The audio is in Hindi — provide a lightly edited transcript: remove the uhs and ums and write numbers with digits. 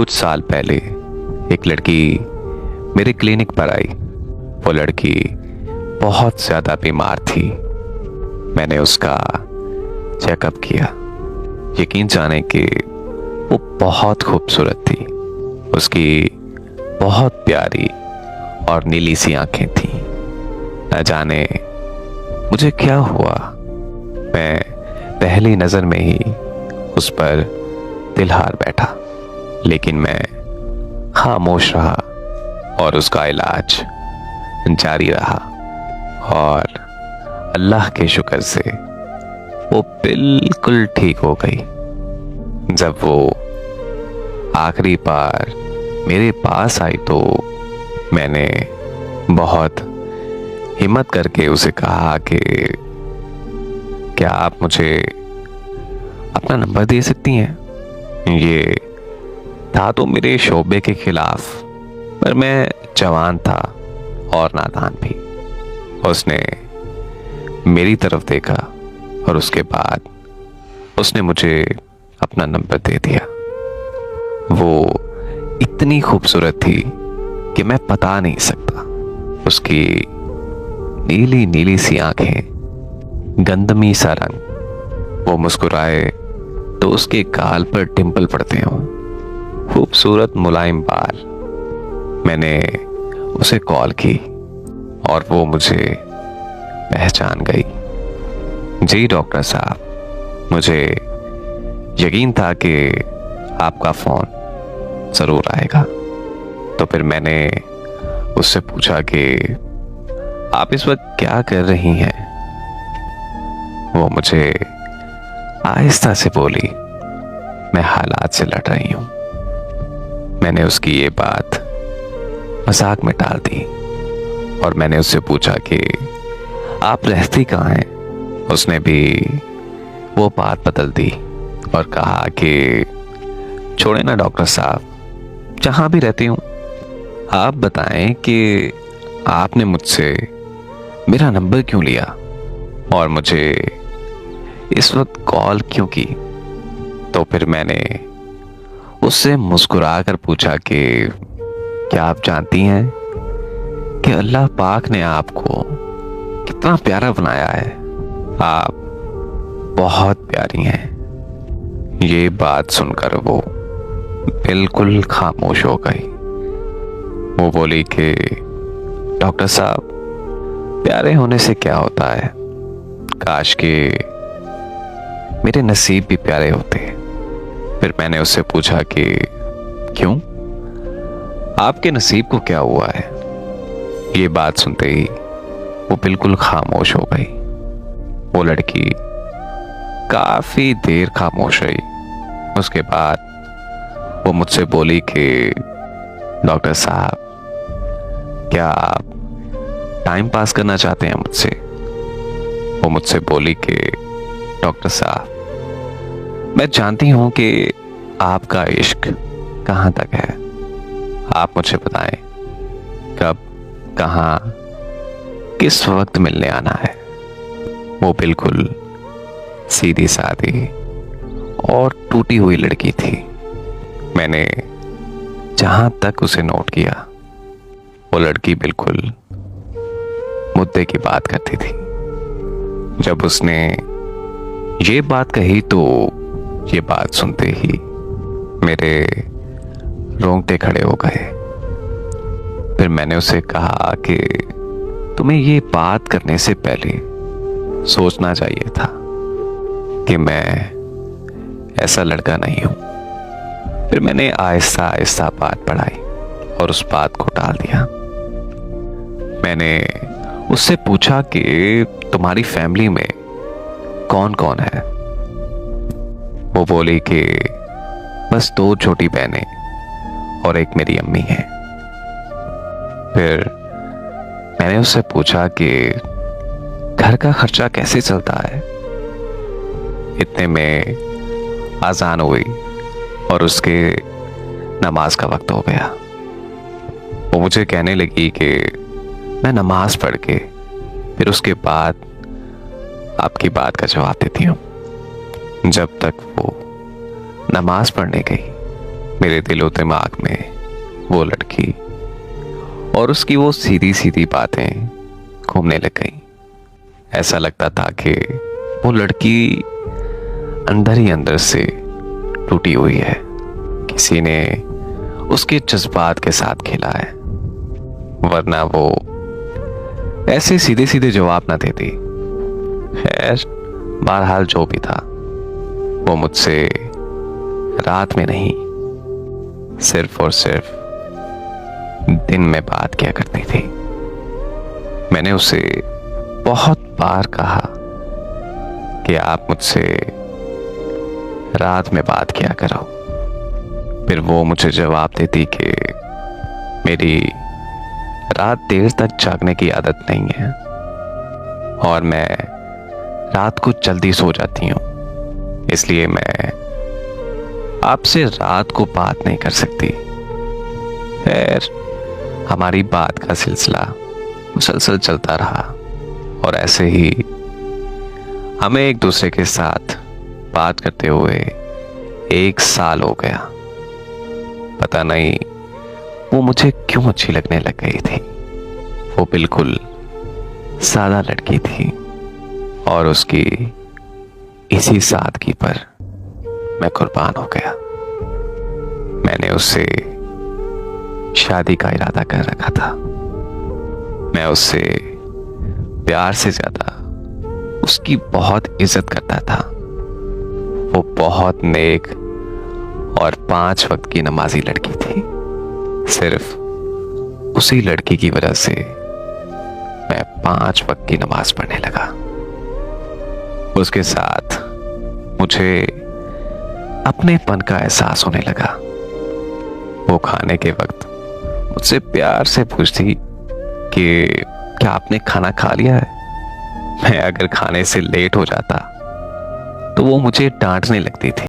कुछ साल पहले एक लड़की मेरे क्लिनिक पर आई। वो लड़की बहुत ज़्यादा बीमार थी। मैंने उसका चेकअप किया। यकीन जाने कि वो बहुत खूबसूरत थी। उसकी बहुत प्यारी और नीली सी आंखें थीं। न जाने मुझे क्या हुआ, मैं पहली नज़र में ही उस पर दिल हार बैठा। लेकिन मैं खामोश रहा और उसका इलाज जारी रहा और अल्लाह के शुक्र से वो बिल्कुल ठीक हो गई। जब वो आखिरी बार मेरे पास आई तो मैंने बहुत हिम्मत करके उसे कहा कि क्या आप मुझे अपना नंबर दे सकती हैं। ये था तो मेरे शोबे के खिलाफ, पर मैं जवान था और नादान भी। उसने मेरी तरफ देखा और उसके बाद उसने मुझे अपना नंबर दे दिया। वो इतनी खूबसूरत थी कि मैं बता नहीं सकता। उसकी नीली नीली सी आंखें, गंदमी सा रंग, वो मुस्कुराए तो उसके गाल पर डिंपल पड़ते हों, खूबसूरत मुलायम बाल। मैंने उसे कॉल की और वो मुझे पहचान गई। जी डॉक्टर साहब, मुझे यकीन था कि आपका फोन जरूर आएगा। तो फिर मैंने उससे पूछा कि आप इस वक्त क्या कर रही हैं। वो मुझे आहिस्ता से बोली, मैं हालात से लड़ रही हूं। मैंने उसकी ये बात मजाक में टाल दी और मैंने उससे पूछा कि आप रहती कहाँ हैं। उसने भी वो बात बदल दी और कहा कि छोड़े ना डॉक्टर साहब, जहां भी रहती हूं, आप बताएं कि आपने मुझसे मेरा नंबर क्यों लिया और मुझे इस वक्त कॉल क्यों की। तो फिर मैंने उससे मुस्कुरा कर पूछा कि क्या आप जानती हैं कि अल्लाह पाक ने आपको कितना प्यारा बनाया है। आप बहुत प्यारी हैं। ये बात सुनकर वो बिल्कुल खामोश हो गई। वो बोली कि डॉक्टर साहब, प्यारे होने से क्या होता है, काश के मेरे नसीब भी प्यारे होते। फिर मैंने उससे पूछा कि क्यों, आपके नसीब को क्या हुआ है। ये बात सुनते ही वो बिल्कुल खामोश हो गई। वो लड़की काफी देर खामोश रही। उसके बाद वो मुझसे बोली कि डॉक्टर साहब, क्या आप टाइम पास करना चाहते हैं मुझसे। वो मुझसे बोली कि डॉक्टर साहब, मैं जानती हूं कि आपका इश्क कहां तक है। आप मुझे बताएं कब, कहां, किस वक्त मिलने आना है। वो बिल्कुल सीधी सादी और टूटी हुई लड़की थी। मैंने जहां तक उसे नोट किया, वो लड़की बिल्कुल मुद्दे की बात करती थी। जब उसने ये बात कही तो ये बात सुनते ही मेरे रोंगटे खड़े हो गए। फिर मैंने उसे कहा कि तुम्हें ये बात करने से पहले सोचना चाहिए था कि मैं ऐसा लड़का नहीं हूं। फिर मैंने आहिस्ता आहिस्ता बात बढ़ाई और उस बात को टाल दिया। मैंने उससे पूछा कि तुम्हारी फैमिली में कौन कौन है। वो बोली कि बस 2 छोटी बहनें और एक मेरी अम्मी है। फिर मैंने उससे पूछा कि घर का खर्चा कैसे चलता है। इतने में अजान हुई और उसके नमाज का वक्त हो गया। वो मुझे कहने लगी कि मैं नमाज पढ़ के फिर उसके बाद आपकी बात का जवाब देती हूँ। जब तक वो नमाज पढ़ने गई, मेरे दिलो दिमाग में वो लड़की और उसकी वो सीधी सीधी बातें घूमने लग गई। ऐसा लगता था कि वो लड़की अंदर ही अंदर से टूटी हुई है, किसी ने उसके जज्बात के साथ खेला है, वरना वो ऐसे सीधे सीधे जवाब ना देती। खैर, बहरहाल जो भी था, वो मुझसे रात में नहीं, सिर्फ और सिर्फ दिन में बात किया करती थी। मैंने उसे बहुत बार कहा कि आप मुझसे रात में बात किया करो, फिर वो मुझे जवाब देती कि मेरी रात देर तक जागने की आदत नहीं है और मैं रात को जल्दी सो जाती हूँ, इसलिए मैं आपसे रात को बात नहीं कर सकती। खैर, हमारी बात का सिलसिला मुसलसल चलता रहा और ऐसे ही हमें एक दूसरे के साथ बात करते हुए 1 साल हो गया। पता नहीं वो मुझे क्यों अच्छी लगने लग गई थी। वो बिल्कुल सादा लड़की थी और उसकी इसी सादगी पर मैं कुर्बान हो गया। मैंने उससे शादी का इरादा कर रखा था। मैं उससे प्यार से ज्यादा उसकी बहुत इज्जत करता था। वो बहुत नेक और 5 वक्त की नमाजी लड़की थी। सिर्फ उसी लड़की की वजह से मैं 5 वक्त की नमाज पढ़ने लगा। उसके साथ मुझे अपनेपन का एहसास होने लगा। वो खाने के वक्त मुझसे प्यार से पूछती कि क्या आपने खाना खा लिया है। मैं अगर खाने से लेट हो जाता तो वो मुझे डांटने लगती थी।